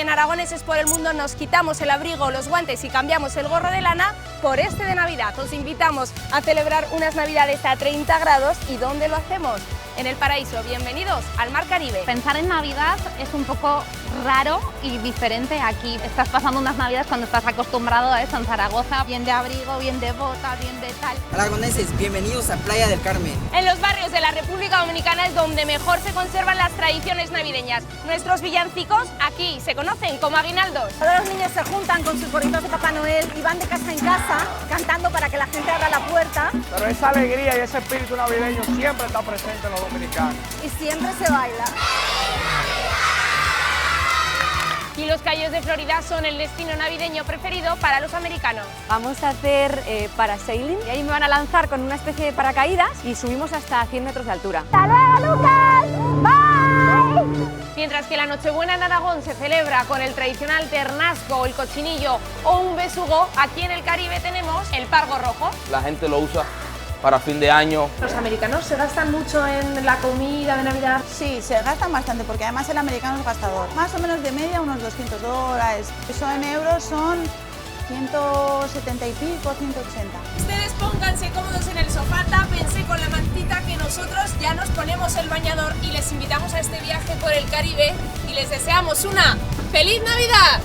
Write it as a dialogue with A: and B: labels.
A: en Aragoneses por el Mundo nos quitamos el abrigo, los guantes y cambiamos el gorro de lana por este de Navidad. Os invitamos a celebrar unas Navidades a 30 grados. ¿Y dónde lo hacemos? En el paraíso. Bienvenidos al Mar Caribe.
B: Pensar en Navidad es un poco raro y diferente aquí. Estás pasando unas Navidades cuando estás acostumbrado a eso en Zaragoza, bien de abrigo, bien de bota, bien de tal.
C: Aragoneses, bienvenidos a Playa del Carmen.
A: En los barrios de la República Dominicana es donde mejor se conservan las tradiciones navideñas. Nuestros villancicos aquí se conocen como aguinaldos.
D: Todos los niños se juntan con sus gorritos de Papá Noel y van de casa en casa cantando para que la gente abra la puerta.
E: Pero esa alegría y ese espíritu navideño siempre está presente en los dominicanos.
D: Y siempre se baila.
A: Y los cayos de Florida son el destino navideño preferido para los americanos.
F: Vamos a hacer parasailing y ahí me van a lanzar con una especie de paracaídas y subimos hasta 100 metros de altura.
D: ¡Hasta luego, Lucas! ¡Bye!
A: Mientras que la Nochebuena en Aragón se celebra con el tradicional ternasco, el cochinillo o un besugo, aquí en el Caribe tenemos el pargo rojo.
G: La gente lo usa para fin de año.
A: ¿Los americanos se gastan mucho en la comida de Navidad?
H: Sí, se gastan bastante porque además el americano es gastador. Más o menos de media unos $200. Eso en euros son 170 y pico, 180.
A: Ustedes pónganse cómodos en el sofá, tápense con la mantita que nosotros ya nos ponemos el bañador y les invitamos a este viaje por el Caribe y les deseamos una ¡Feliz Navidad!